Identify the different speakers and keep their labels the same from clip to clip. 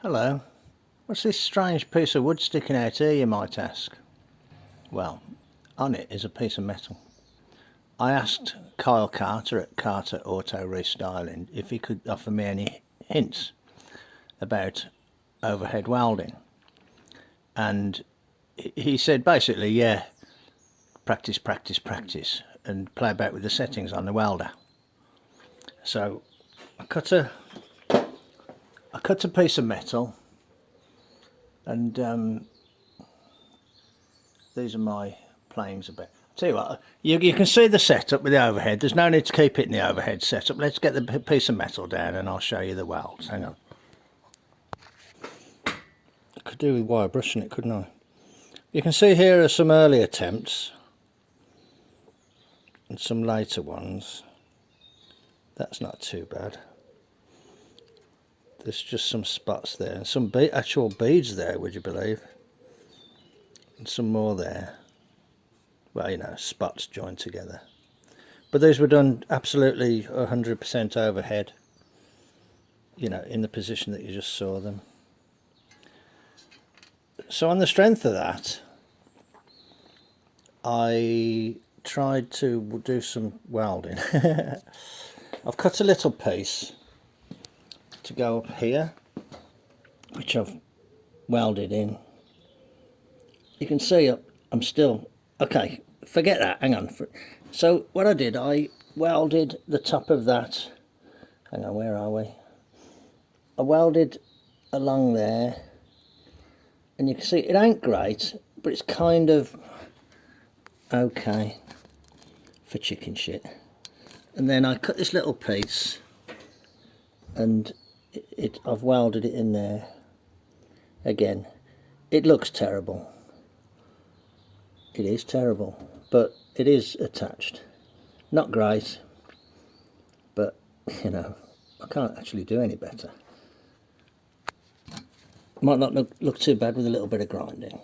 Speaker 1: Hello. What's this strange piece of wood sticking out here, you might ask? Well, on it is a piece of metal. I asked Kyle Carter at Carter Auto Restyling if he could offer me any hints about overhead welding. And he said basically, yeah, practice, practice, practice, and play about with the settings on the welder. So I cut a piece of metal, and these are my planes a bit. Tell you what, you can see the setup with the overhead. There's no need to keep it in the overhead setup. Let's get the piece of metal down and I'll show you the welds. Hang on. I could do with wire brushing it, couldn't I? You can see here are some early attempts and some later ones. That's not too bad. There's just some spots there and some actual beads there, would you believe? And some more there. Well, you know, spots joined together. But these were done absolutely 100% overhead, you know, in the position that you just saw them. So on the strength of that, I tried to do some welding. I've cut a little piece to go up here, which I've welded in. You can see I'm still, okay, forget that, hang on. So what I did, I welded the top of that, hang on, where are we? I welded along there, and you can see it ain't great, but it's kind of okay for chicken shit. And then I cut this little piece, and I've welded it in there. Again, it looks terrible. It is terrible, but it is attached. Not great, but you know, I can't actually do any better. Might not look too bad with a little bit of grinding.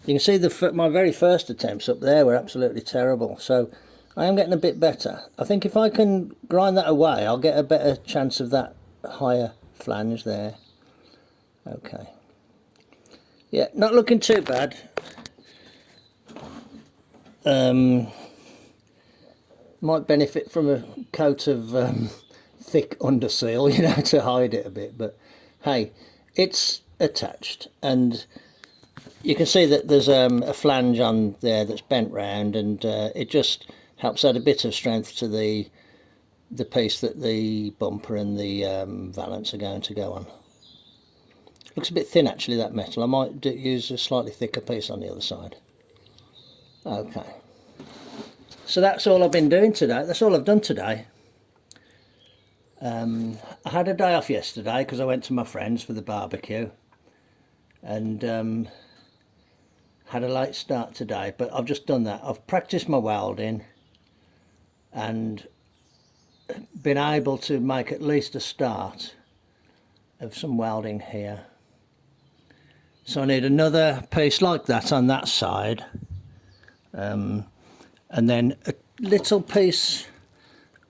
Speaker 1: You can see my very first attempts up there were absolutely terrible, so I am getting a bit better. I think if I can grind that away, I'll get a better chance of that higher flange there. Okay. Yeah, not looking too bad. Might benefit from a coat of thick underseal, you know, to hide it a bit, but hey, it's attached, and you can see that there's a flange on there that's bent round, and it just helps add a bit of strength to the piece that the bumper and the valance are going to go on. Looks a bit thin actually, that metal. I might use a slightly thicker piece on the other side. Okay, so that's all I've been doing today. That's all I've done today. I had a day off yesterday because I went to my friends for the barbecue, and had a late start today, but I've just done that. I've practiced my welding and been able to make at least a start of some welding here. So I need another piece like that on that side, and then a little piece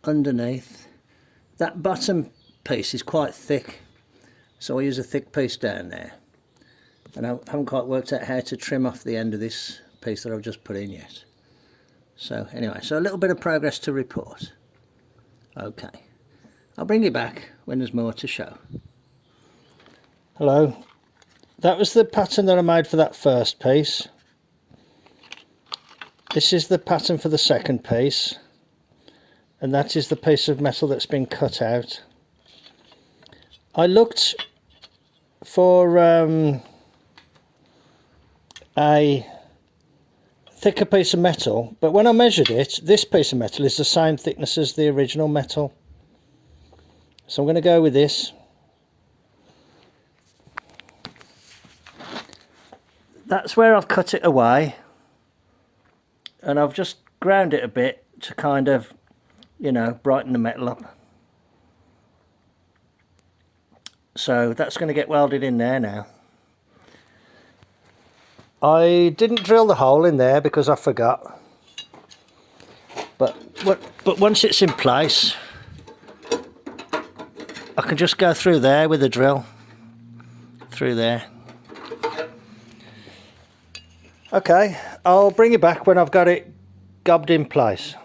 Speaker 1: underneath. That bottom piece is quite thick, so I use a thick piece down there, and I haven't quite worked out how to trim off the end of this piece that I've just put in yet. So anyway, so a little bit of progress to report. Okay, I'll bring you back when there's more to show. Hello, that was the pattern that I made for that first piece. This is the pattern for the second piece, and that is the piece of metal that's been cut out. I looked for a thicker piece of metal, but when I measured it, this piece of metal is the same thickness as the original metal. So I'm going to go with this. That's where I've cut it away, and I've just ground it a bit to kind of, you know, brighten the metal up. So that's going to get welded in there now. I didn't drill the hole in there because I forgot, but once it's in place, I can just go through there with a drill through there. Okay, I'll bring it back when I've got it gobbed in place.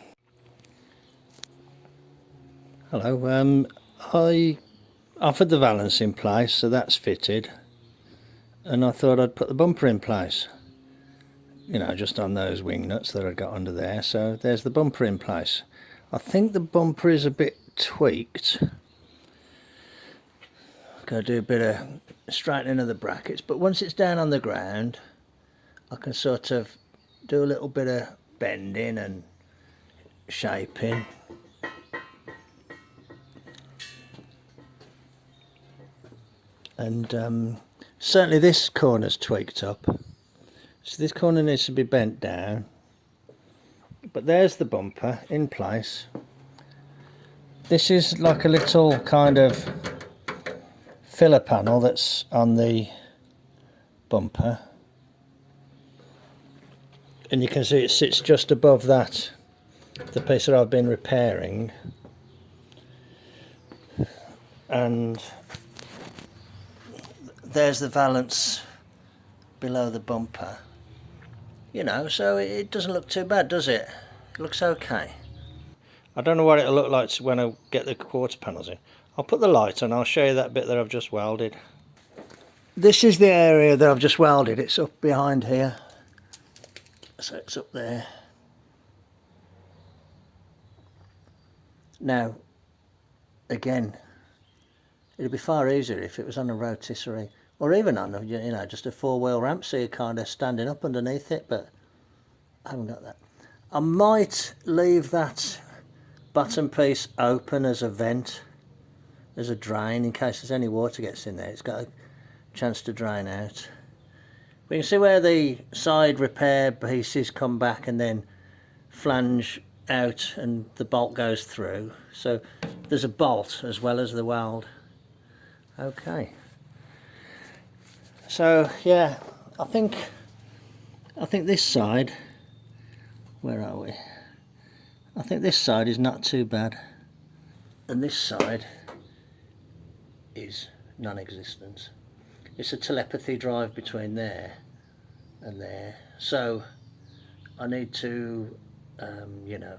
Speaker 1: Hello, I offered the valance in place, so that's fitted, and I thought I'd put the bumper in place, you know, just on those wing nuts that I got under there. So there's the bumper in place. I think the bumper is a bit tweaked. Gotta do a bit of straightening of the brackets, but once it's down on the ground I can sort of do a little bit of bending and shaping. And certainly this corner's tweaked up, so this corner needs to be bent down. But there's the bumper in place. This is like a little kind of filler panel that's on the bumper, and you can see it sits just above that, the piece that I've been repairing. And there's the valance below the bumper, you know, so it doesn't look too bad, does it? It looks okay. I don't know what it'll look like when I get the quarter panels in. I'll put the light on, I'll show you that bit that I've just welded. This is the area that I've just welded. It's up behind here, so it's up there. Now again, it'd be far easier if it was on a rotisserie, or even on a, you know, just a 4-wheel ramp, so you're kind of standing up underneath it, but I haven't got that. I might leave that bottom piece open as a vent, as a drain, in case there's any water gets in there. It's got a chance to drain out. We can see where the side repair pieces come back and then flange out and the bolt goes through, so there's a bolt as well as the weld. Okay, so yeah, I think this side, where are we? I think this side is not too bad, and this side is non-existent. It's a telepathy drive between there and there, so I need to you know,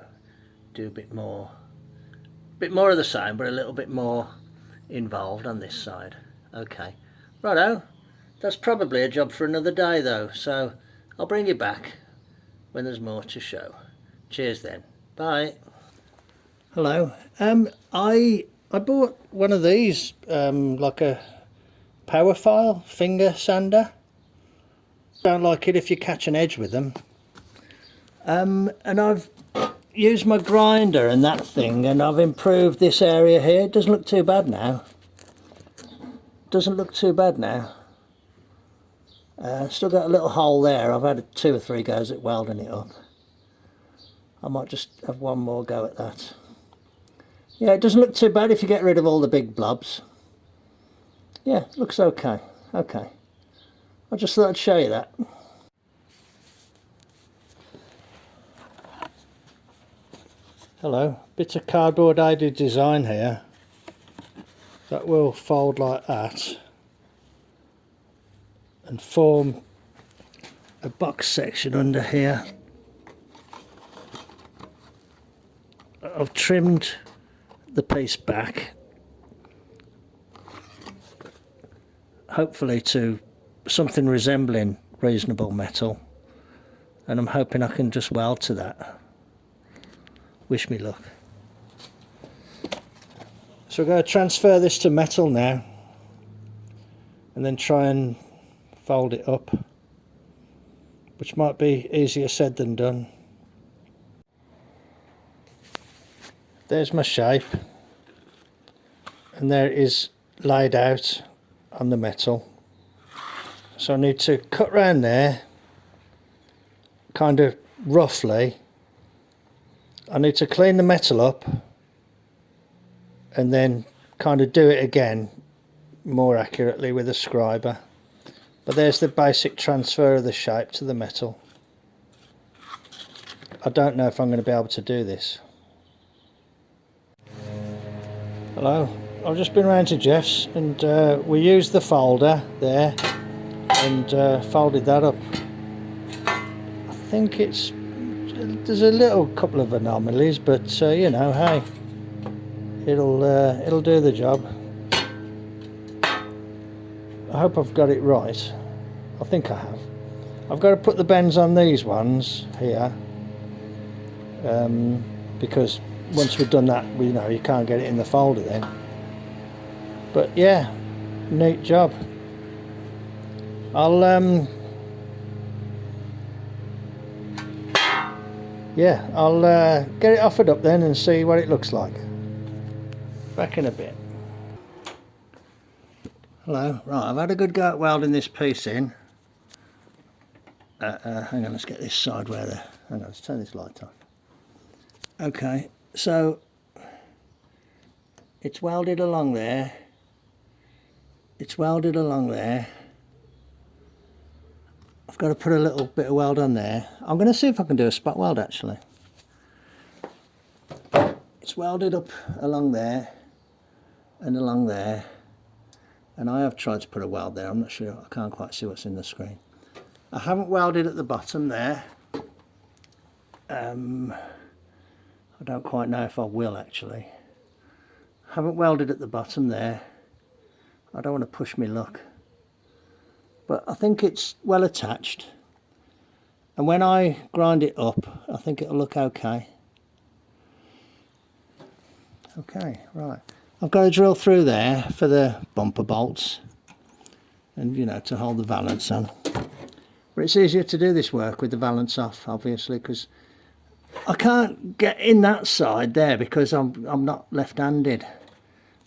Speaker 1: do a bit more of the same, but a little bit more involved on this side. Okay, righto, that's probably a job for another day though, so I'll bring you back when there's more to show. Cheers then, bye. Hello, I bought one of these, like a power file finger sander. Don't like it if you catch an edge with them. And I've used my grinder and that thing, and I've improved this area here. It doesn't look too bad now. Doesn't look too bad now. Still got a little hole there. I've had 2 or 3 goes at welding it up. I might just have one more go at that. Yeah, it doesn't look too bad if you get rid of all the big blobs. Yeah, it looks okay. Okay, I just thought I'd show you that. Hello, bit of cardboard aided design here that will fold like that and form a box section under here. I've trimmed the piece back, hopefully to something resembling reasonable metal, and I'm hoping I can just weld to that. Wish me luck. So we're going to transfer this to metal now and then try and fold it up, which might be easier said than done. There's my shape, and there it is laid out on the metal. So I need to cut round there, kind of roughly. I need to clean the metal up and then kind of do it again more accurately with a scriber. But there's the basic transfer of the shape to the metal. I don't know if I'm going to be able to do this. Hello, I've just been round to Jeff's, and we used the folder there and folded that up. I think there's a little couple of anomalies, but you know, hey, it'll do the job. I hope I've got it right. I think I have. I've got to put the bends on these ones here, because once we've done that, you know, you can't get it in the folder then. But yeah, neat job. I'll get it offered up then and see what it looks like. Back in a bit. Hello. Right, I've had a good go at welding this piece in. Hang on, let's get this side where the... Hang on, let's turn this light on. Okay, so it's welded along there. It's welded along there. I've got to put a little bit of weld on there. I'm going to see if I can do a spot weld actually. It's welded up along there and along there. And I have tried to put a weld there. I'm not sure, I can't quite see what's in the screen. I haven't welded at the bottom there. I don't quite know if I will actually. Haven't welded at the bottom there. I don't want to push my luck. But I think it's well attached. And when I grind it up, I think it'll look okay. Okay, right. I've got to drill through there for the bumper bolts. And, you know, to hold the valance on. But it's easier to do this work with the valance off, obviously, because I can't get in that side there because I'm not left-handed.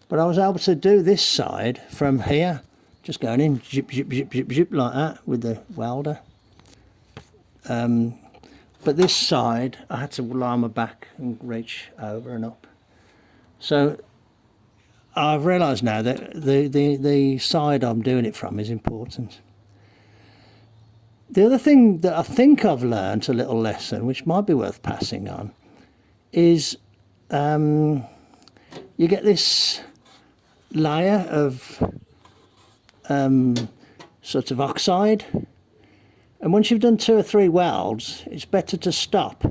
Speaker 1: But I was able to do this side from here, just going in, zip, zip, zip, zip, zip, like that with the welder. But this side, I had to lie on my back and reach over and up. So I've realised now that the side I'm doing it from is important. The other thing that I think I've learned, a little lesson, which might be worth passing on, is you get this layer of sort of oxide, and once you've done 2 or 3 welds, it's better to stop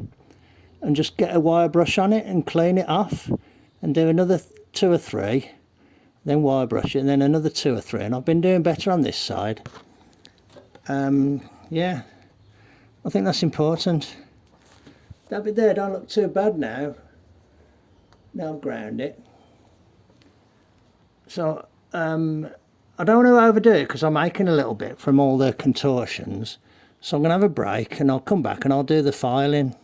Speaker 1: and just get a wire brush on it and clean it off, and do another 2 or 3, then wire brush it, and then another 2 or 3, and I've been doing better on this side. Yeah, I think that's important. That bit there don't look too bad now. Now I've ground it. So I don't want to overdo it because I'm aching a little bit from all the contortions. So I'm going to have a break and I'll come back and I'll do the filing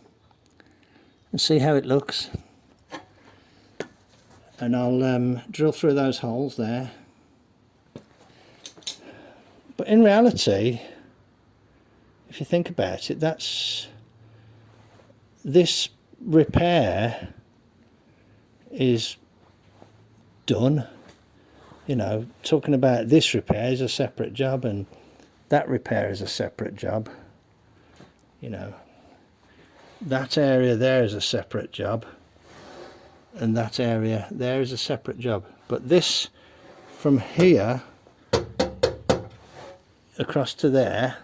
Speaker 1: and see how it looks. And I'll drill through those holes there. But in reality, if you think about it, this repair is done. You know, talking about this repair is a separate job, and that repair is a separate job. You know, that area there is a separate job, and that area there is a separate job. But this from here across to there,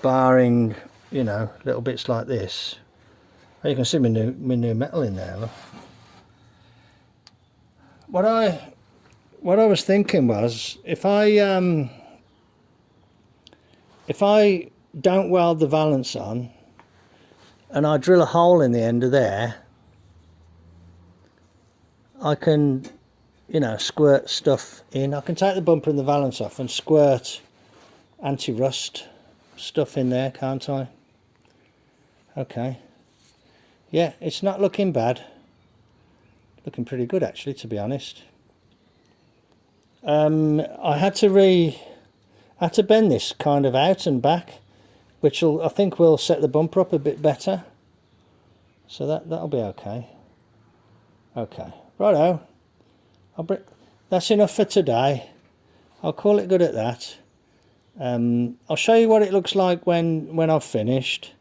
Speaker 1: barring, you know, little bits like this. You can see my new metal in there. Look. What I was thinking was, if I don't weld the valance on and I drill a hole in the end of there, I can, you know, squirt stuff in. I can take the bumper and the valance off and squirt anti-rust stuff in there, can't I? Okay. Yeah, it's not looking bad. Looking pretty good actually, to be honest. I had to bend this kind of out and back, which I think will set the bumper up a bit better. So that'll be okay. Okay, righto. That's enough for today. I'll call it good at that. I'll show you what it looks like when I've finished,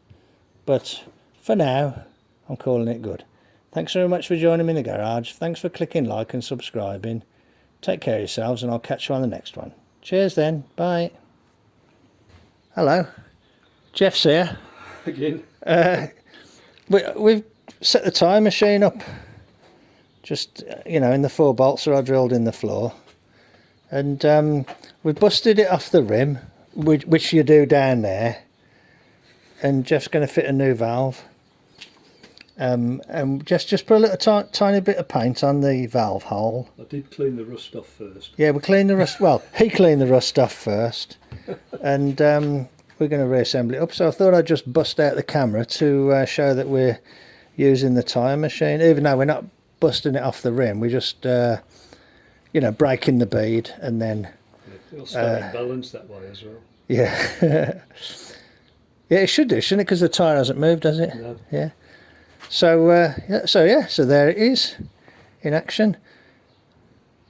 Speaker 1: but for now I'm calling it good. Thanks very much for joining me in the garage. Thanks for clicking like and subscribing. Take care of yourselves, and I'll catch you on the next one. Cheers then. Bye. Hello. Jeff's here.
Speaker 2: Again.
Speaker 1: We've set the tyre machine up. Just, you know, in the 4 bolts that I drilled in the floor. And we've busted it off the rim, which you do down there. And Jeff's going to fit a new valve. And just put a little tiny bit of paint on the valve hole.
Speaker 2: I did clean the rust off first.
Speaker 1: Yeah, we cleaned the rust. Well, he cleaned the rust off first, and we're going to reassemble it up. So I thought I'd just bust out the camera to show that we're using the tyre machine, even though we're not busting it off the rim. We're just, you know, breaking the bead and then.
Speaker 2: Yeah, it'll stay in balance that way as well.
Speaker 1: Yeah. Yeah, it should do, shouldn't it? Because the tyre hasn't moved, has it?
Speaker 2: No.
Speaker 1: Yeah. So so there it is, in action.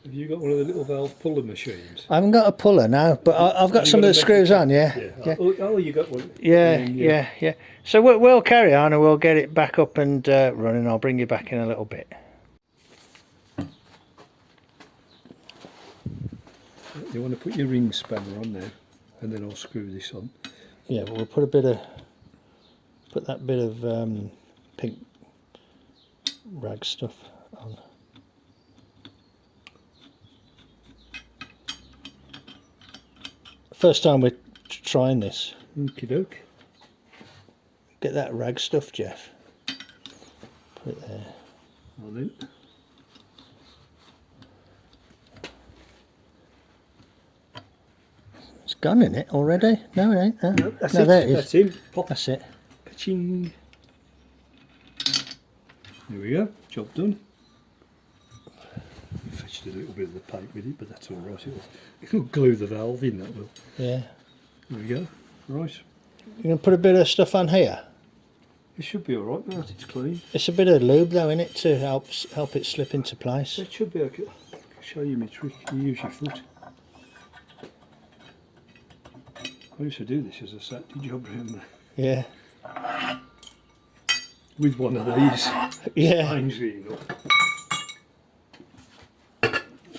Speaker 2: Have you got one of the little valve puller machines?
Speaker 1: I haven't got a puller now, but I've got some of the screws on. Yeah.
Speaker 2: Yeah. Oh, you got one.
Speaker 1: Yeah. So we'll carry on and we'll get it back up and running. I'll bring you back in a little bit.
Speaker 2: You want to put your ring spanner on there, and then I'll screw this on.
Speaker 1: Yeah, but we'll put that bit of pink rag stuff on. First time we're trying this.
Speaker 2: Okie doke.
Speaker 1: Get that rag stuff, Jeff. Put it there.
Speaker 2: On in.
Speaker 1: It's gone in it already? No, it ain't.
Speaker 2: No, that's
Speaker 1: no,
Speaker 2: it.
Speaker 1: there it is.
Speaker 2: That's it. Pop.
Speaker 1: That's it.
Speaker 2: Ka-ching. There we go. Job done. Fetched a little bit of the paint with it, but that's all right. It'll glue the valve in, that will.
Speaker 1: Yeah.
Speaker 2: There we go. Right.
Speaker 1: You're going to put a bit of stuff on here?
Speaker 2: It should be all right, Mart. It's clean.
Speaker 1: It's a bit of lube though, in it, to help it slip into place.
Speaker 2: It should be okay. I'll show you my trick. You use your foot. I used to do this as a Saturday job around there.
Speaker 1: Yeah.
Speaker 2: With one of these.
Speaker 1: Yeah.
Speaker 2: Strangely enough.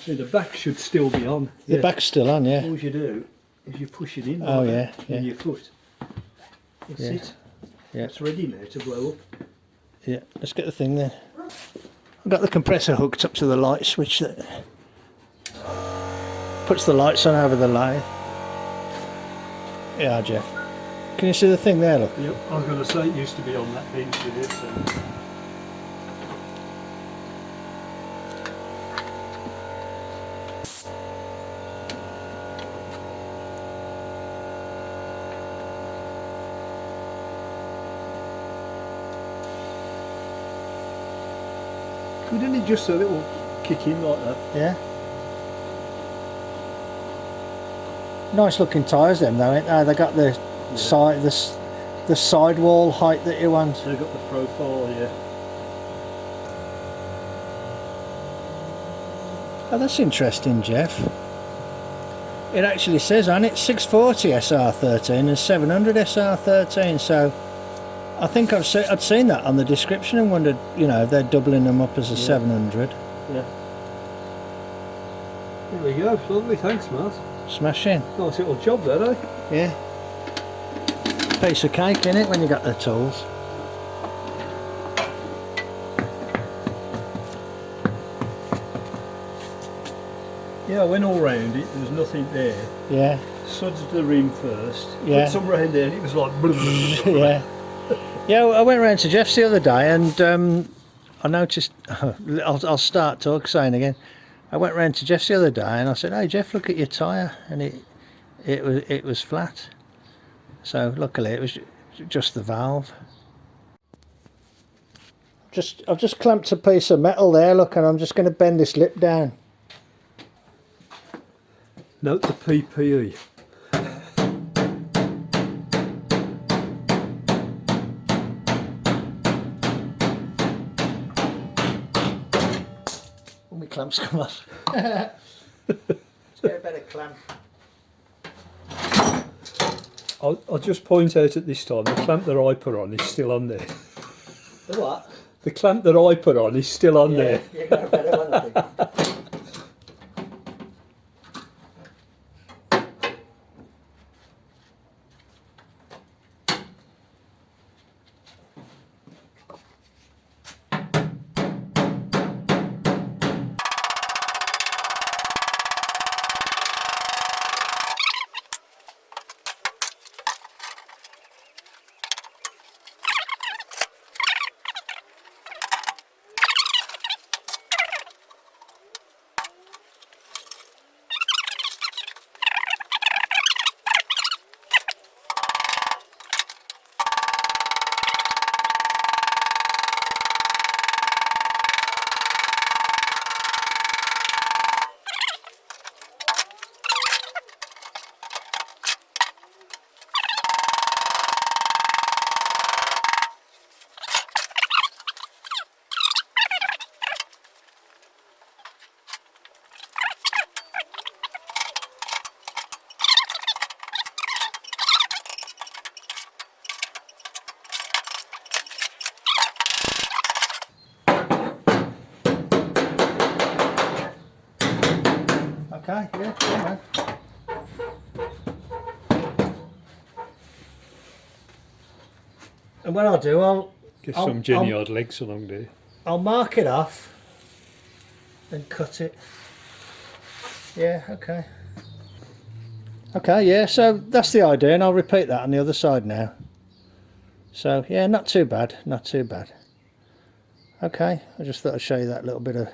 Speaker 2: So the back should still be on.
Speaker 1: The back's still on, yeah.
Speaker 2: All you do is you push it in
Speaker 1: Oh, yeah,
Speaker 2: with
Speaker 1: yeah.
Speaker 2: your foot. That's
Speaker 1: Yeah.
Speaker 2: it.
Speaker 1: Yeah.
Speaker 2: It's ready now to blow up.
Speaker 1: Yeah, let's get the thing there. I've got the compressor hooked up to the light switch that puts the lights on over the lathe. Yeah, Jeff. Can you see the thing there, look?
Speaker 2: Yep, I was going to say it used to be on that bench with it. So. Couldn't it just a little kick in like that?
Speaker 1: Yeah. Nice looking tyres them though, ain't they? They got the side the sidewall height that you want.
Speaker 2: They've got the profile, yeah.
Speaker 1: Oh, that's interesting, Jeff. It actually says on it 640 SR13 and 700 SR13, so I think I'd seen that on the description and wondered, you know, if they're doubling them up as a 700.
Speaker 2: Yeah. There we go, lovely, thanks Mart.
Speaker 1: Smashing.
Speaker 2: Nice little job there, eh?
Speaker 1: Yeah. Piece of cake, innit, when you got the tools.
Speaker 2: Yeah, I went all round it, there was nothing there.
Speaker 1: Yeah.
Speaker 2: Sudsed the rim first,
Speaker 1: Yeah.
Speaker 2: put some round there and it was like
Speaker 1: Yeah. Yeah, I went round to Jeff's the other day and I noticed, I'll start saying again, I went round to Jeff's the other day and I said, hey Jeff, look at your tyre, and it was flat. So luckily it was just the valve. I've just clamped a piece of metal there, look, and I'm just going to bend this lip down.
Speaker 2: Note the PPE.
Speaker 1: All my clamps come off. Let's get a better clamp.
Speaker 2: I'll just point out at this time, the clamp that I put on is still on there.
Speaker 1: The what?
Speaker 2: The clamp that I put on is still on there.
Speaker 1: You got a better one, I think. Okay, yeah, come on. And what I'll do,
Speaker 2: Get
Speaker 1: I'll-
Speaker 2: some Jenny odd legs along there.
Speaker 1: I'll mark it off and cut it. Yeah, okay. Okay, yeah, so that's the idea, and I'll repeat that on the other side now. So, yeah, not too bad, not too bad. Okay, I just thought I'd show you that little bit of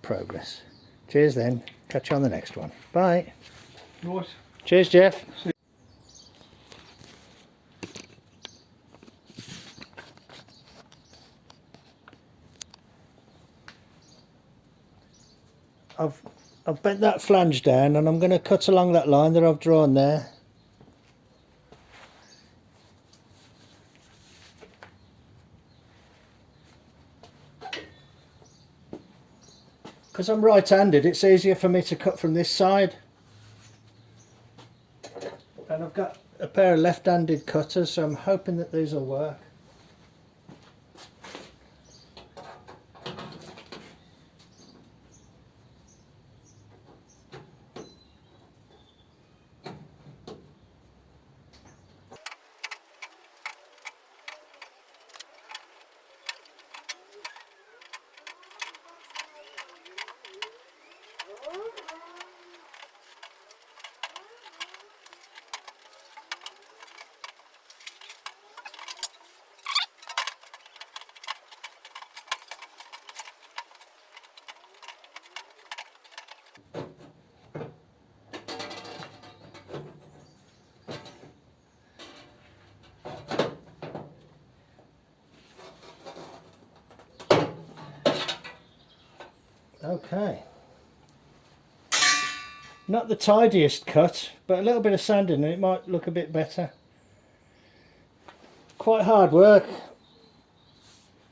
Speaker 1: progress. Cheers then, catch you on the next one. Bye.
Speaker 2: Right.
Speaker 1: Cheers, Jeff. I've bent that flange down and I'm going to cut along that line that I've drawn there. Because I'm right-handed, it's easier for me to cut from this side. And I've got a pair of left-handed cutters, so I'm hoping that these will work. Okay. Not the tidiest cut, but a little bit of sanding and it might look a bit better. Quite hard work.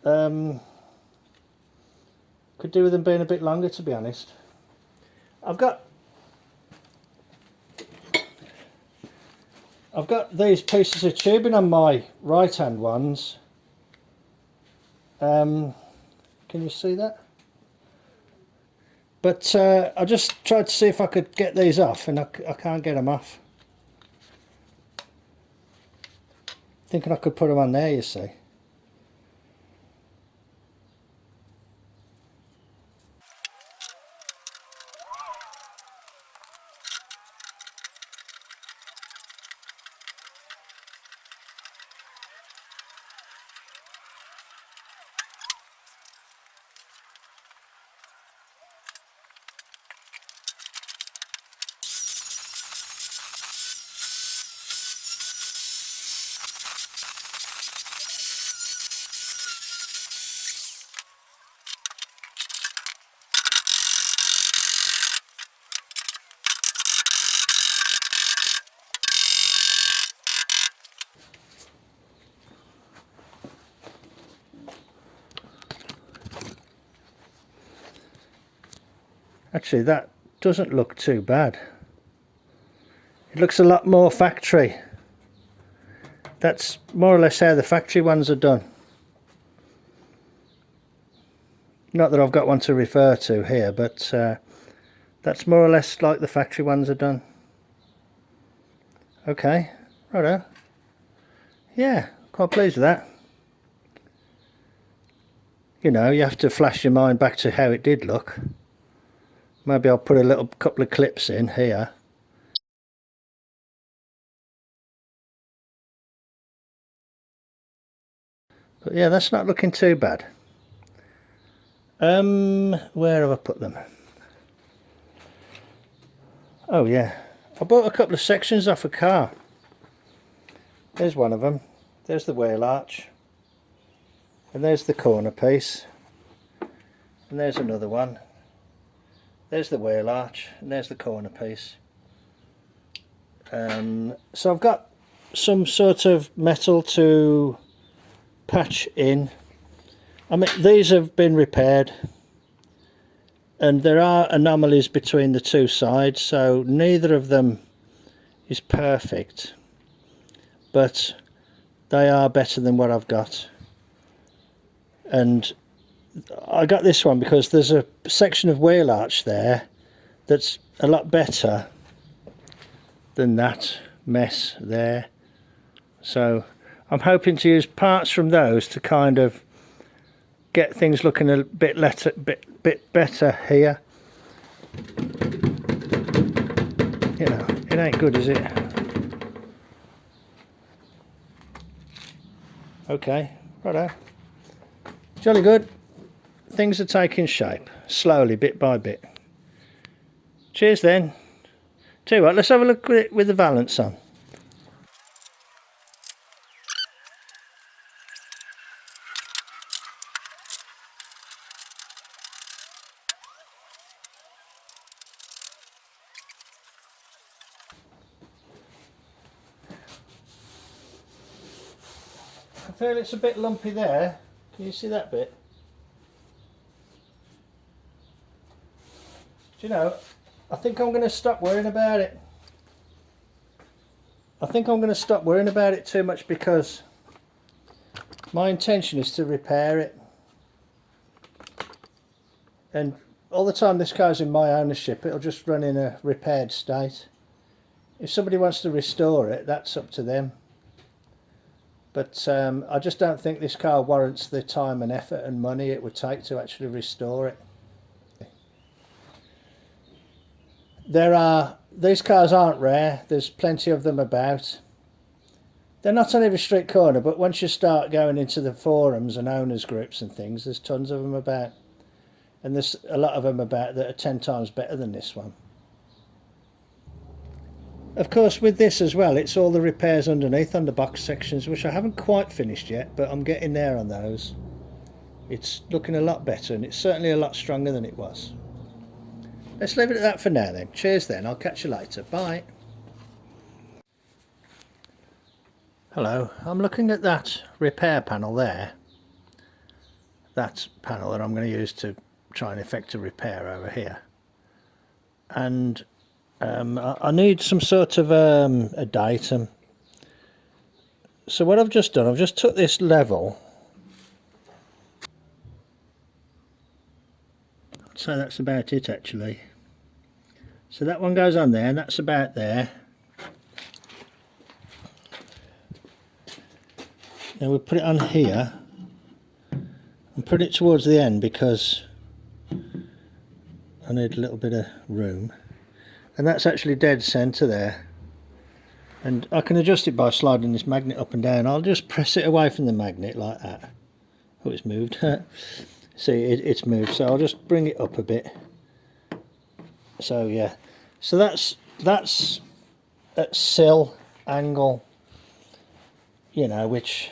Speaker 1: Could do with them being a bit longer, to be honest. I've got these pieces of tubing on my right hand ones. Can you see that? But I just tried to see if I could get these off, and I can't get them off. Thinking I could put them on there, you see. Actually, that doesn't look too bad. It looks a lot more factory. That's more or less how the factory ones are done. Not that I've got one to refer to here, but that's more or less like the factory ones are done. Okay, righto. Yeah, quite pleased with that. You know, you have to flash your mind back to how it did look. Maybe I'll put a little couple of clips in here. But yeah, that's not looking too bad. Where have I put them? Oh yeah, I bought a couple of sections off a car. There's one of them. There's the wheel arch. And there's the corner piece. And there's another one. There's the wheel arch. And there's the corner piece. So I've got some sort of metal to patch in. I mean, these have been repaired. And there are anomalies between the two sides. So neither of them is perfect. But they are better than what I've got. And I got this one because there's a section of wheel arch there that's a lot better than that mess there. So I'm hoping to use parts from those to kind of get things looking a bit better here. You know, it ain't good, is it? Okay, righto. Jolly good. Things are taking shape, slowly, bit by bit. Cheers then. Tell you what, let's have a look at it with the valance on. I feel it's a bit lumpy there. Can you see that bit? Do you know, I think I'm going to stop worrying about it. I think I'm going to stop worrying about it too much because my intention is to repair it. And all the time this car's in my ownership, it'll just run in a repaired state. If somebody wants to restore it, that's up to them. But I just don't think this car warrants the time and effort and money it would take to actually restore it. These cars aren't rare, there's plenty of them about. They're not on every street corner, but once you start going into the forums and owners groups and things, there's tons of them about. And there's a lot of them about that are 10 times better than this one. Of course, with this as well, it's all the repairs underneath on the box sections, which I haven't quite finished yet, but I'm getting there on those. It's looking a lot better, and it's certainly a lot stronger than it was. Let's leave it at that for now then. Cheers then, I'll catch you later. Bye. Hello, I'm looking at that repair panel there. That panel that I'm going to use to try and effect a repair over here. And I need some sort of a datum. So what I've just done, I've just took this level. So that's about it actually. So that one goes on there and that's about there. Now we'll put it on here and put it towards the end because I need a little bit of room. And that's actually dead centre there. And I can adjust it by sliding this magnet up and down. I'll just press it away from the magnet like that. Oh, it's moved. See, it's moved, so I'll just bring it up a bit. So yeah, so that's at sill angle, you know, which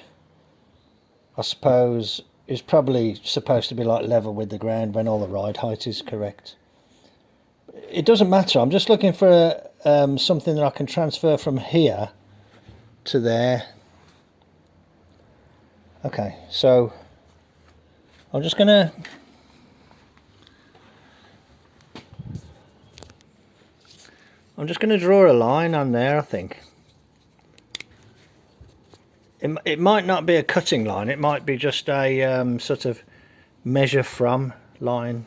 Speaker 1: I suppose is probably supposed to be like level with the ground when all the ride height is correct. It doesn't matter, I'm just looking for something that I can transfer from here to there. Okay, so I'm just gonna draw a line on there, I think. It might not be a cutting line, it might be just a sort of measure from line.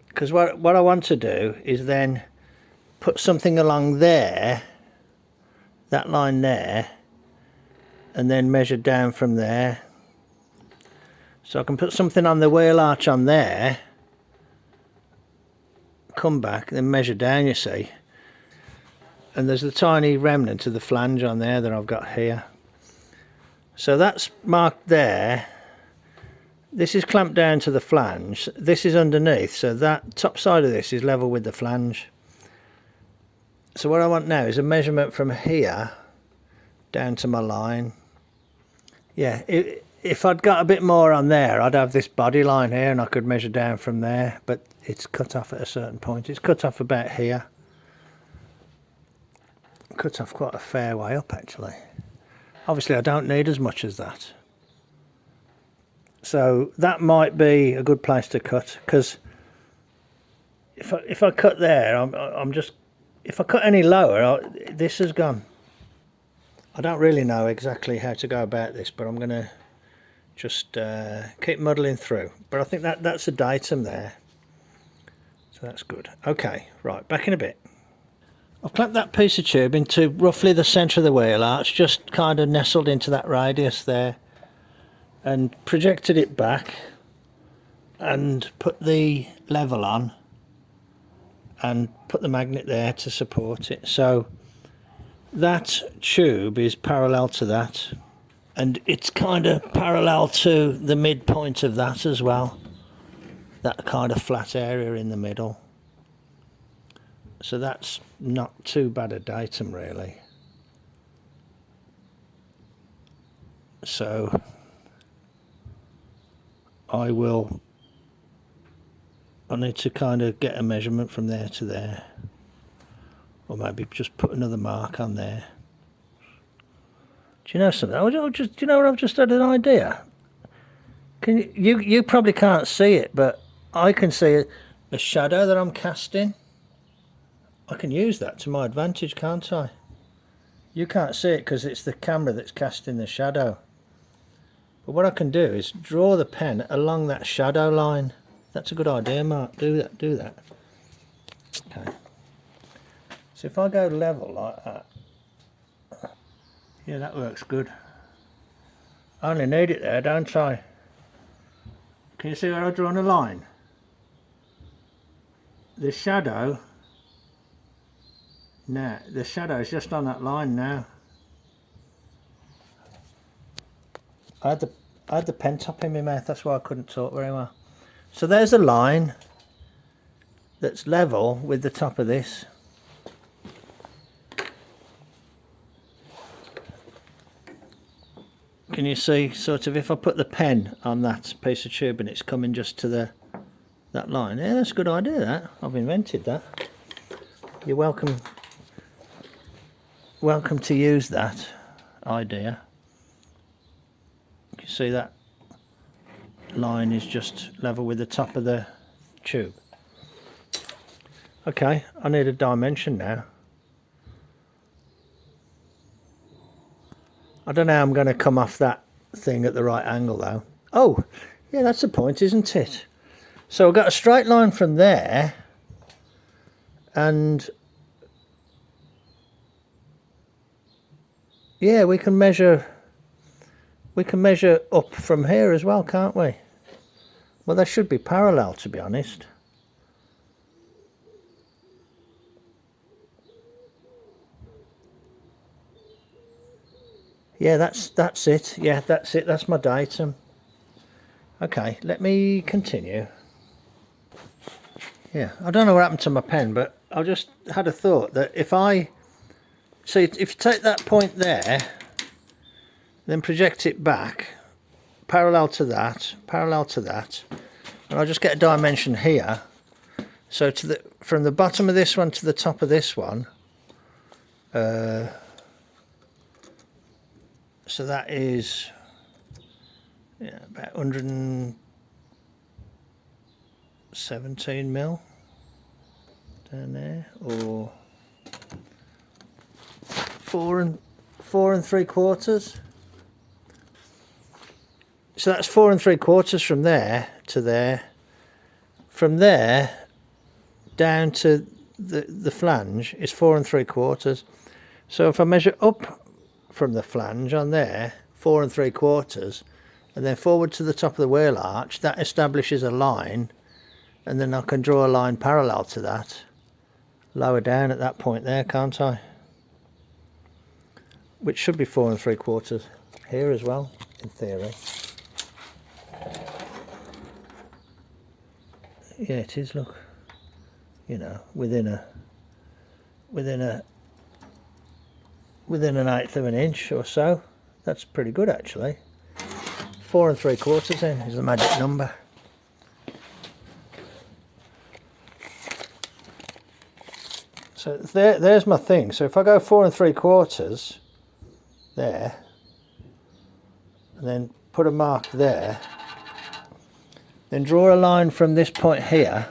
Speaker 1: Because what I want to do is then put something along there, that line there, and then measure down from there. So I can put something on the wheel arch on there, come back, then measure down, you see. And there's a tiny remnant of the flange on there that I've got here. So that's marked there. This is clamped down to the flange. This is underneath, so that top side of this is level with the flange. So what I want now is a measurement from here down to my line. Yeah, if I'd got a bit more on there, I'd have this body line here and I could measure down from there, but it's cut off at a certain point. It's cut off about here. Cut off quite a fair way up actually. Obviously I don't need as much as that. So that might be a good place to cut, because if I cut there, I'm just, if I cut any lower, this has gone. I don't really know exactly how to go about this, but I'm going to just keep muddling through. But I think that's a datum there, so that's good. Okay, right, back in a bit. I've clamped that piece of tube into roughly the centre of the wheel arch, just kind of nestled into that radius there, and projected it back and put the level on and put the magnet there to support it. So that tube is parallel to that, and it's kind of parallel to the midpoint of that as well, that kind of flat area in the middle. So that's not too bad a datum really. So I need to kind of get a measurement from there to there, or maybe just put another mark on there. Do you know something? Do you know what, I've just had an idea. Can you probably can't see it, but I can see the shadow that I'm casting. I can use that to my advantage, can't I? You can't see it because it's the camera that's casting the shadow. But what I can do is draw the pen along that shadow line. That's a good idea, Mart. Do that. Okay. So if I go level like that, yeah, that works good. I only need it there, don't I? Can you see where I've drawn a line? The shadow, now, the shadow is just on that line now. I had the pen top in my mouth, that's why I couldn't talk very well. So there's a line that's level with the top of this. Can you see, sort of, if I put the pen on that piece of tube and it's coming just to that line? Yeah, that's a good idea, that. I've invented that. You're welcome to use that idea. You see that line is just level with the top of the tube. Okay, I need a dimension now. I don't know how I'm going to come off that thing at the right angle though. Oh, yeah, that's the point, isn't it? So I've got a straight line from there, and yeah, we can measure up from here as well, can't we? Well, they should be parallel, to be honest. Yeah, that's it. Yeah, that's it. That's my datum. Okay, let me continue. Yeah, I don't know what happened to my pen, but I just had a thought that if you take that point there, then project it back, parallel to that, and I'll just get a dimension here. So from the bottom of this one to the top of this one, so that is about 117 mil down there, or 4 3/4. So that's 4 3/4 from there to there. From there down to the flange is 4 3/4. So if I measure up from the flange on there, 4 3/4, and then forward to the top of the wheel arch, that establishes a line, and then I can draw a line parallel to that lower down at that point there, can't I? Which should be 4 3/4 here as well, in theory. Yeah, it is, look. You know, within an 1/8 of an inch or so. That's pretty good actually. 4 3/4 then is the magic number. So there's my thing. So if I go 4 3/4 there, and then put a mark there, then draw a line from this point here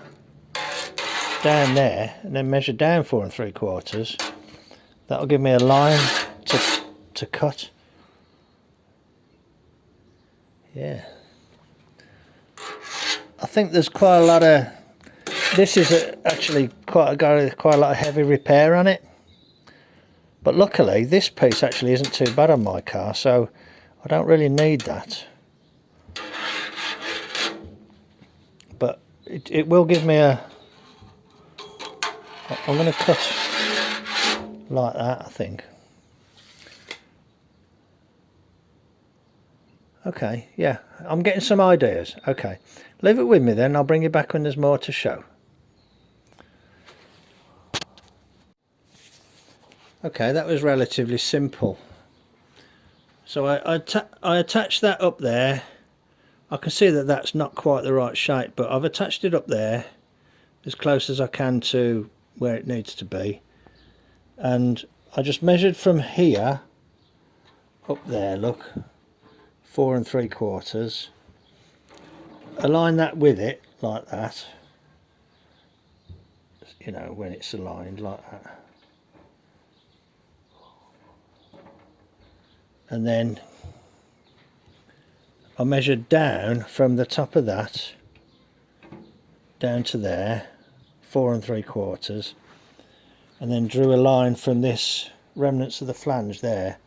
Speaker 1: down there, and then measure down 4 3/4. That'll give me a line to cut. Yeah, I think there's quite a lot of, this is actually got quite a lot of heavy repair on it, but luckily this piece actually isn't too bad on my car, so I don't really need that. But it will give me a, I'm going to cut like that, I think. Okay, yeah, I'm getting some ideas. Okay, leave it with me then. I'll bring you back when there's more to show. Okay, that was relatively simple. So I attached that up there. I can see that that's not quite the right shape, but I've attached it up there as close as I can to where it needs to be. And I just measured from here up there, look, 4 3/4. Align that with it like that, you know, when it's aligned like that. And then I measured down from the top of that down to there, 4 3/4, and then drew a line from this remnants of the flange there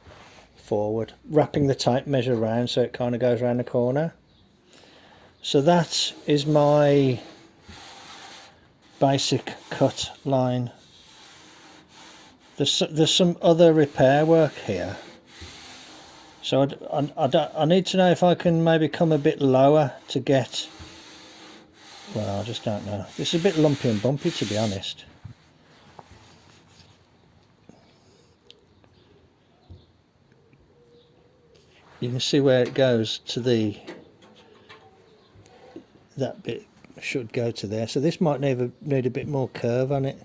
Speaker 1: forward, wrapping the tape measure around so it kind of goes around the corner. So that is my basic cut line. There's some other repair work here, so I need to know if I can maybe come a bit lower to get, well, I just don't know. This is a bit lumpy and bumpy, to be honest. You can see where it goes to that bit should go to there, so this might need a bit more curve on it.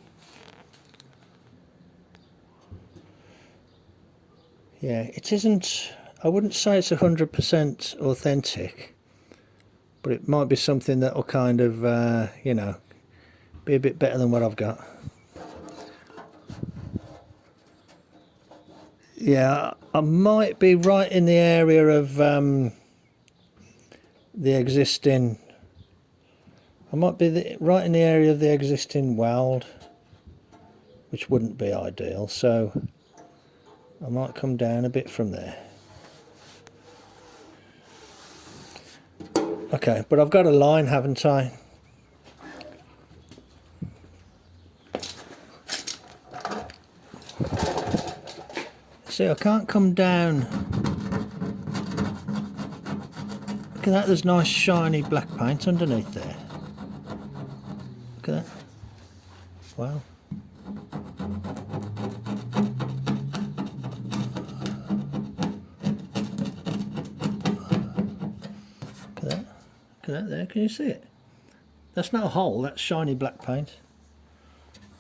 Speaker 1: Yeah, it isn't, I wouldn't say it's 100% authentic, but it might be something that will kind of you know, be a bit better than what I've got. Yeah, I might be right in the area of the existing, I might be right in the area of the existing weld, which wouldn't be ideal, so I might come down a bit from there. Okay, but I've got a line, haven't I? See, I can't come down. Look at that, there's nice shiny black paint underneath there. Look at that. Wow. Look at that. Look at that there, can you see it? That's not a hole, that's shiny black paint.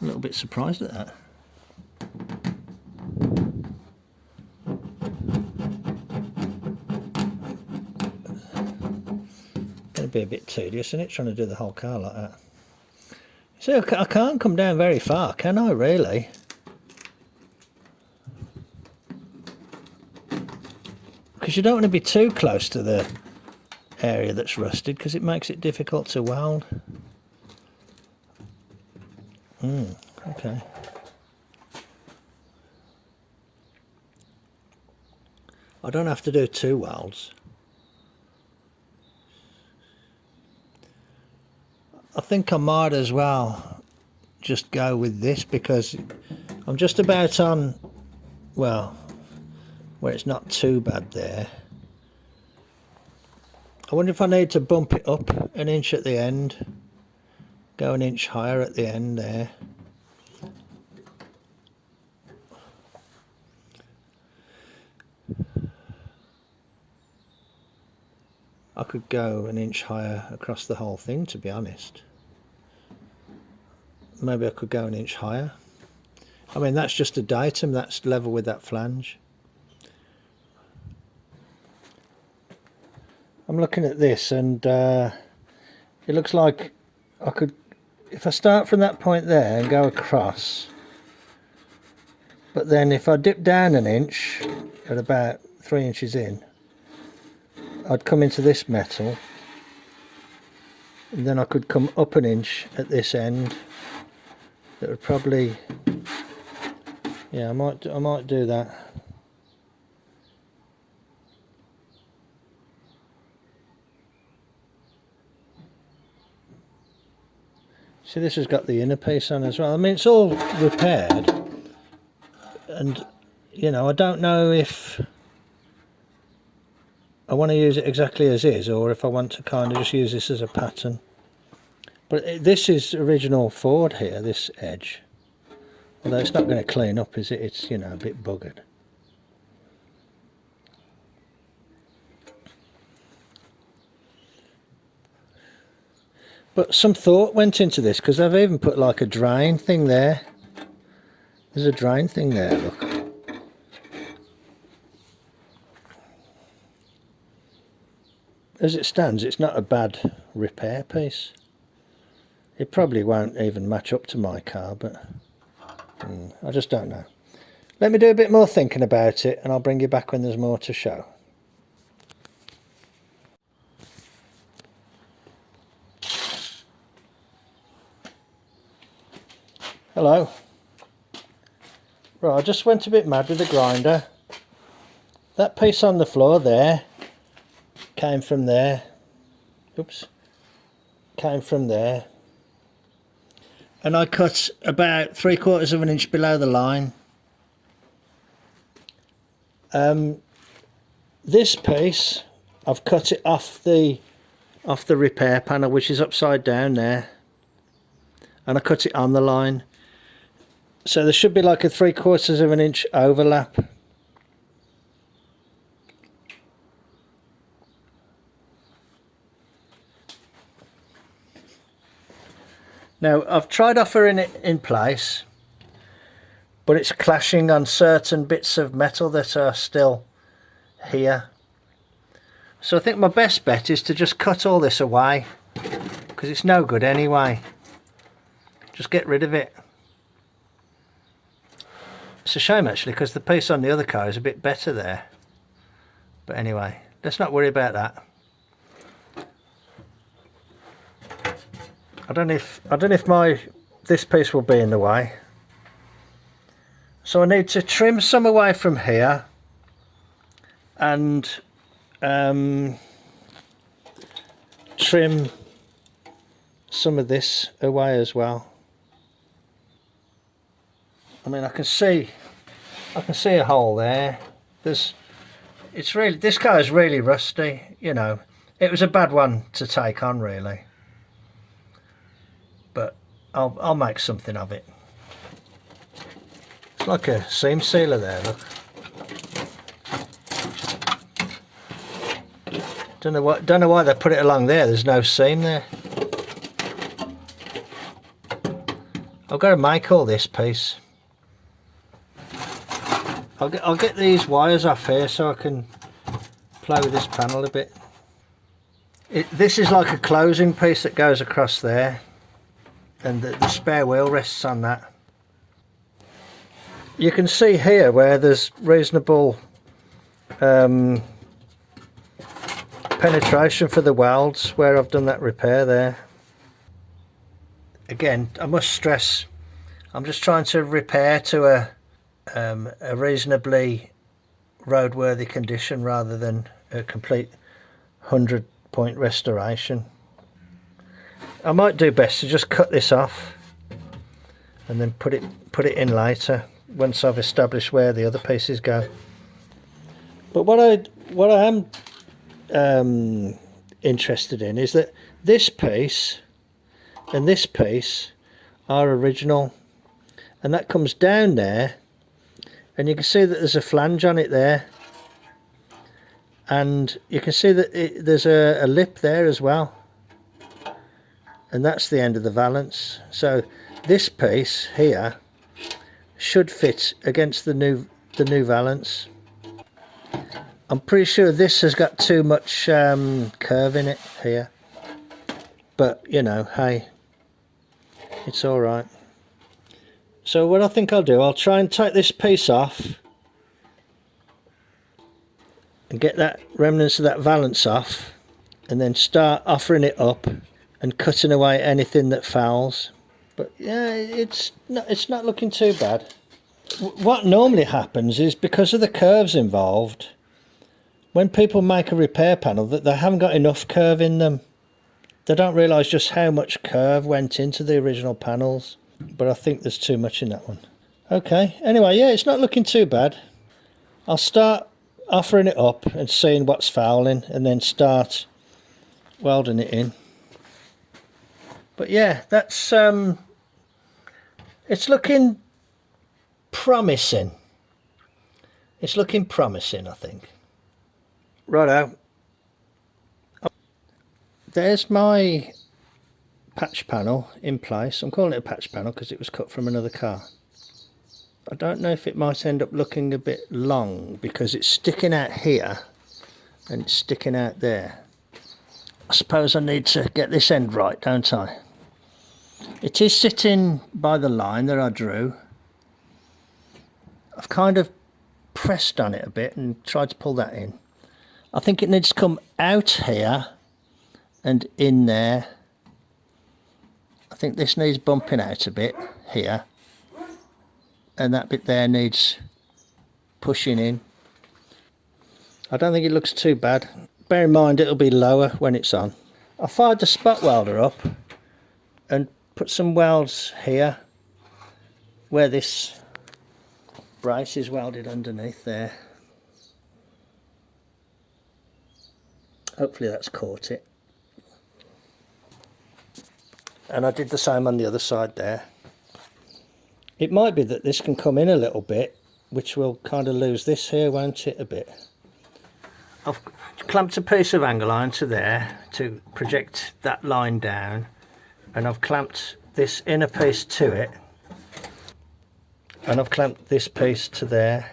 Speaker 1: I'm a little bit surprised at that. Going to be a bit tedious, isn't it, trying to do the whole car like that? See, I can't come down very far, can I, really? Because you don't want to be too close to the area that's rusted because it makes it difficult to weld. Okay. I don't have to do 2 welds. I think I might as well just go with this because I'm just about on, well, where it's not too bad there. I wonder if I need to bump it up an inch at the end, go an inch higher at the end there. I could go an inch higher across the whole thing, to be honest. Maybe I could go an inch higher. I mean, that's just a datum, that's level with that flange. I'm looking at this and it looks like I could, if I start from that point there and go across, but then if I dip down an inch at about 3 inches in, I'd come into this metal, and then I could come up an inch at this end. That would probably, yeah, I might do that. See, this has got the inner piece on as well. I mean, it's all repaired, and you know, I don't know if I want to use it exactly as is or if I want to kind of just use this as a pattern. But this is original Ford here, this edge. Although it's not going to clean up, is it? It's, you know, a bit buggered. But some thought went into this because I've even put like a drain thing there. There's a drain thing there, look. As it stands, it's not a bad repair piece. It probably won't even match up to my car, but I just don't know. Let me do a bit more thinking about it and I'll bring you back when there's more to show. Hello. Right, I just went a bit mad with the grinder. That piece on the floor there came from there. Oops. Came from there. And I cut about 3/4 of an inch below the line. This piece, I've cut it off the repair panel, which is upside down there, and I cut it on the line. So there should be like a 3/4 of an inch overlap. Now I've tried offering it in place, but it's clashing on certain bits of metal that are still here. So I think my best bet is to just cut all this away, because it's no good anyway. Just get rid of it. It's a shame actually, because the piece on the other car is a bit better there. But anyway, let's not worry about that. I don't know if this piece will be in the way. So I need to trim some away from here and trim some of this away as well. I mean, I can see a hole there. This car is really rusty, you know. It was a bad one to take on really. But I'll make something of it. It's like a seam sealer there, look. Don't know why they put it along there. There's no seam there. I've got to make all this piece. I'll get these wires off here so I can play with this panel a bit. This is like a closing piece that goes across there, and the spare wheel rests on that. You can see here where there's reasonable penetration for the welds where I've done that repair there. Again, I must stress, I'm just trying to repair to a reasonably roadworthy condition rather than a complete 100-point restoration. I might do best to just cut this off and then put it in later once I've established where the other pieces go. But what I am interested in is that this piece and this piece are original, and that comes down there, and you can see that there's a flange on it there, and you can see that there's a lip there as well, and that's the end of the valance. So this piece here should fit against the new valance. I'm pretty sure this has got too much curve in it here, but you know, hey, it's all right. So what I think I'll do, I'll try and take this piece off and get that remnants of that valance off, and then start offering it up and cutting away anything that fouls. But yeah, it's not looking too bad. What normally happens is, because of the curves involved, when people make a repair panel, that they haven't got enough curve in them. They don't realise just how much curve went into the original panels, but I think there's too much in that one. Okay, anyway, yeah, it's not looking too bad. I'll start offering it up and seeing what's fouling, and then start welding it in. But yeah, that's it's looking promising. It's looking promising, I think. Righto. There's my patch panel in place. I'm calling it a patch panel because it was cut from another car. I don't know if it might end up looking a bit long because it's sticking out here and it's sticking out there. I suppose I need to get this end right, don't I? It is sitting by the line that I drew. I've kind of pressed on it a bit and tried to pull that in. I think it needs to come out here and in there. I think this needs bumping out a bit here, and that bit there needs pushing in. I don't think it looks too bad. Bear in mind it'll be lower when it's on. I fired the spot welder up and put some welds here where this brace is welded underneath there. Hopefully that's caught it. And I did the same on the other side there. It might be that this can come in a little bit, which will kind of lose this here, won't it, a bit. I've clamped a piece of angle iron to there to project that line down, and I've clamped this inner piece to it, and I've clamped this piece to there.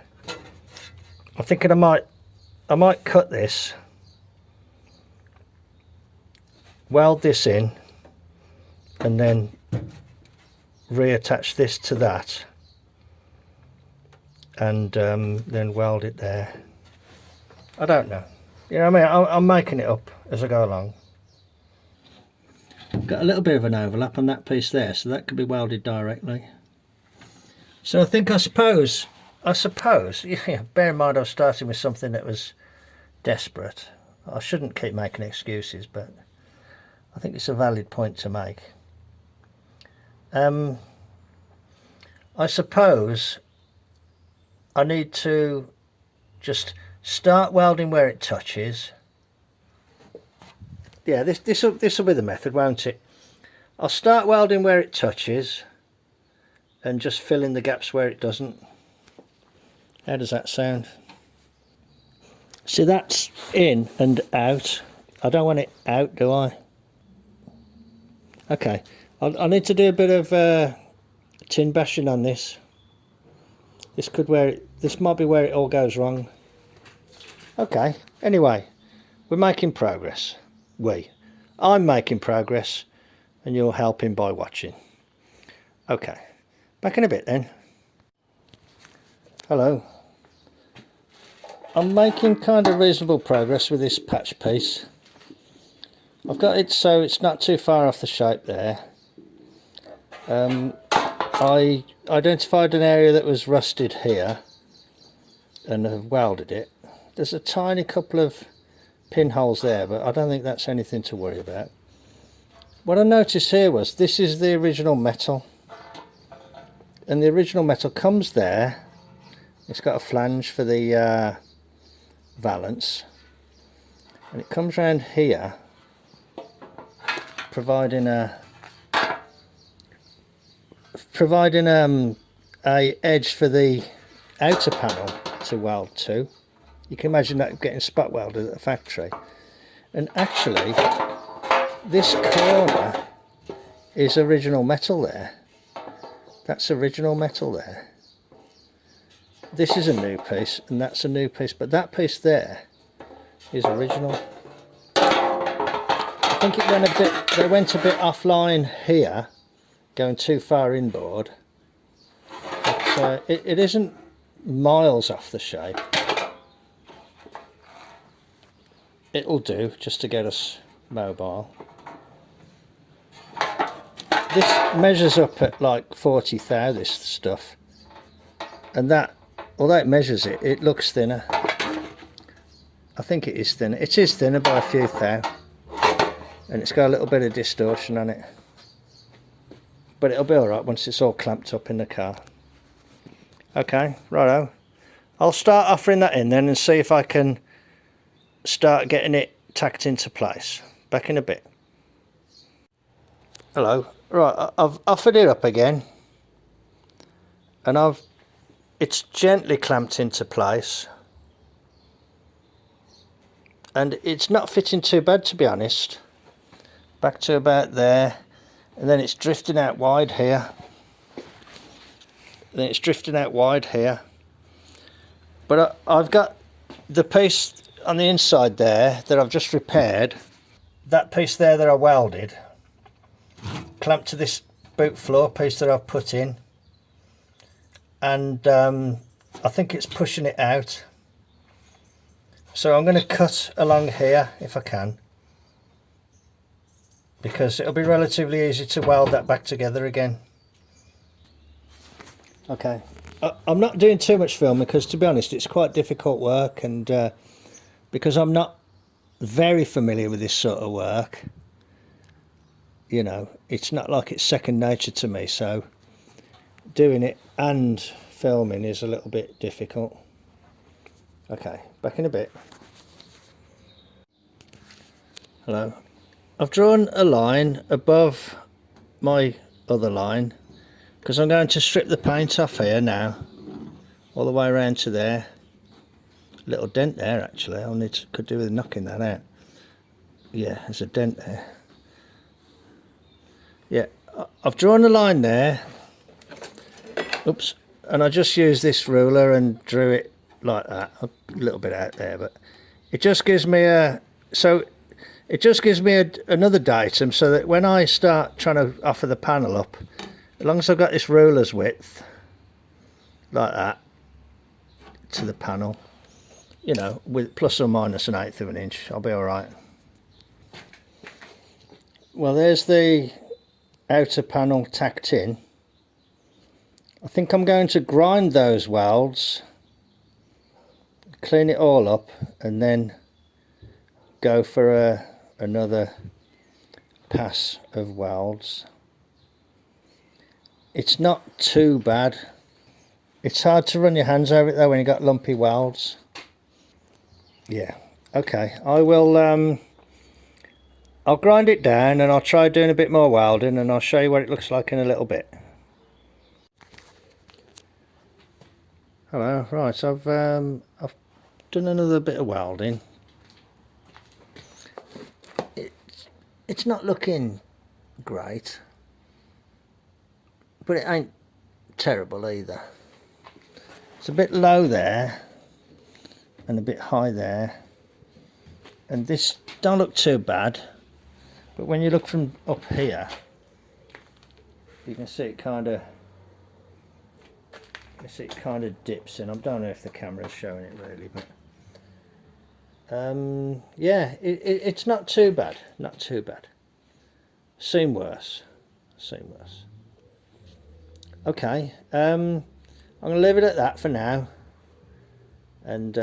Speaker 1: I'm thinking I might cut this, weld this in, and then reattach this to that, and then weld it there. I don't know, you know what I mean? I'm making it up as I go along. Got a little bit of an overlap on that piece there, so that could be welded directly. So I think I suppose yeah, bear in mind I was starting with something that was desperate. I shouldn't keep making excuses, but I think it's a valid point to make. I suppose I need to just start welding where it touches. Yeah, this will be the method, won't it? I'll start welding where it touches and just fill in the gaps where it doesn't. How does that sound? See, that's in and out. I don't want it out, do I? Okay, I need to do a bit of tin bashing on this. This might be where it all goes wrong. Okay, anyway, we're making progress. I'm making progress, and you're helping by watching. Okay, back in a bit then. Hello. I'm making kind of reasonable progress with this patch piece. I've got it so it's not too far off the shape there. I identified an area that was rusted here and have welded it. There's a tiny couple of pinholes there, but I don't think that's anything to worry about. What I noticed here was this is the original metal, and the original metal comes there. It's got a flange for the valance, and it comes around here, providing a edge for the outer panel to weld to. You can imagine that getting spot welded at the factory. And actually, this corner is original metal there. That's original metal there. This is a new piece, and that's a new piece, but that piece there is original. I think it went a bit, they went a bit offline here, going too far inboard. But it isn't miles off the shape. It'll do just to get us mobile. This measures up at like 40 thou, this stuff, and that, although it measures it, it looks thinner. I think it is thinner. It is thinner by a few thou, and it's got a little bit of distortion on it, but it'll be alright once it's all clamped up in the car. Okay, righto. I'll start offering that in then and see if I can start getting it tacked into place. Back in a bit. Hello. Right, I've offered it up again, and it's gently clamped into place, and it's not fitting too bad, to be honest. Back to about there, and then it's drifting out wide here. Then it's drifting out wide here. But I've got the piece on the inside there that I've just repaired. That piece there that I welded, clamped to this boot floor piece that I've put in, and I think it's pushing it out. So I'm going to cut along here if I can, because it'll be relatively easy to weld that back together again. Okay, I'm not doing too much filming because, to be honest, it's quite difficult work, and because I'm not very familiar with this sort of work, you know, it's not like it's second nature to me, so doing it and filming is a little bit difficult. Okay, back in a bit. Hello. I've drawn a line above my other line because I'm going to strip the paint off here now, all the way around to there. Little dent there actually. Could do with knocking that out. Yeah, there's a dent there. Yeah, I've drawn a line there. Oops, and I just used this ruler and drew it like that, a little bit out there, but it just gives me another datum, so that when I start trying to offer the panel up, as long as I've got this ruler's width like that to the panel, you know, with plus or minus 1/8 of an inch, I'll be all right. Well, there's the outer panel tacked in. I think I'm going to grind those welds, clean it all up, and then go for another pass of welds. It's not too bad. It's hard to run your hands over it though when you got lumpy welds. Yeah, okay, I'll grind it down and I'll try doing a bit more welding, and I'll show you what it looks like in a little bit. Hello, right, I've done another bit of welding. It's not looking great, but it ain't terrible either. It's a bit low there and a bit high there, and this don't look too bad, but when you look from up here you can see it kind of dips in. I don't know if the camera's showing it really, but yeah, it's not too bad, not too bad. Seen worse, seen worse. Okay, I'm going to leave it at that for now, and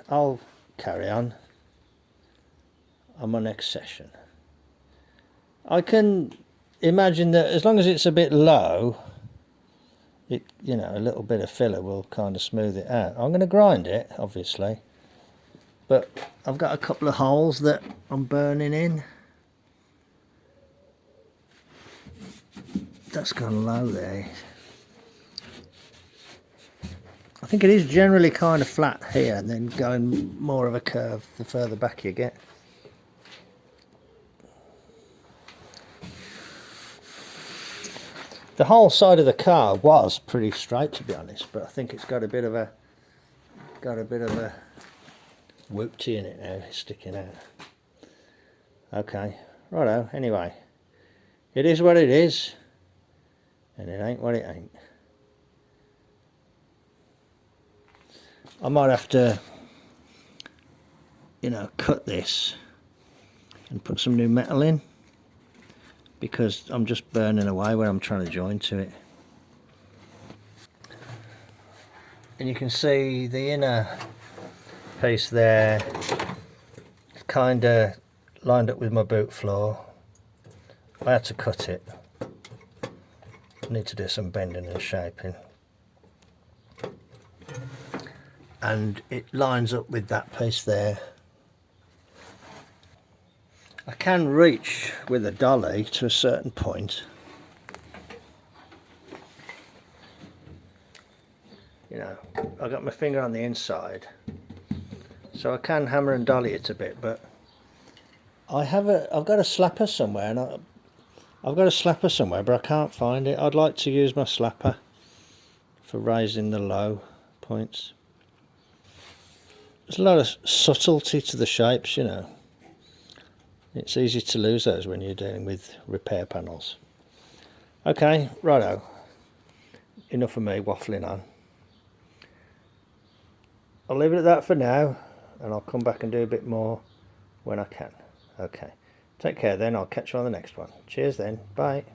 Speaker 1: I'll carry on my next session. I can imagine that as long as it's a bit low, it, you know, a little bit of filler will kind of smooth it out. I'm going to grind it, obviously, but I've got a couple of holes that I'm burning in. That's gone low there. I think it is generally kind of flat here and then going more of a curve the further back you get. The whole side of the car was pretty straight, to be honest, but I think it's got a bit of a whoopty in it now, sticking out. Okay, righto. Anyway, it is what it is, and it ain't what it ain't. I might have to, you know, cut this and put some new metal in, because I'm just burning away when I'm trying to join to it. And you can see the inner piece there kind of lined up with my boot floor. I had to cut it. I need to do some bending and shaping. And it lines up with that piece there. I can reach with a dolly to a certain point. You know, I got my finger on the inside, so I can hammer and dolly it a bit, but I've got a slapper somewhere, and I've got a slapper somewhere, but I can't find it. I'd like to use my slapper for raising the low points. There's a lot of subtlety to the shapes, you know. It's easy to lose those when you're dealing with repair panels. Okay, righto. Enough of me waffling on. I'll leave it at that for now, and I'll come back and do a bit more when I can. Okay, take care then. I'll catch you on the next one. Cheers then. Bye.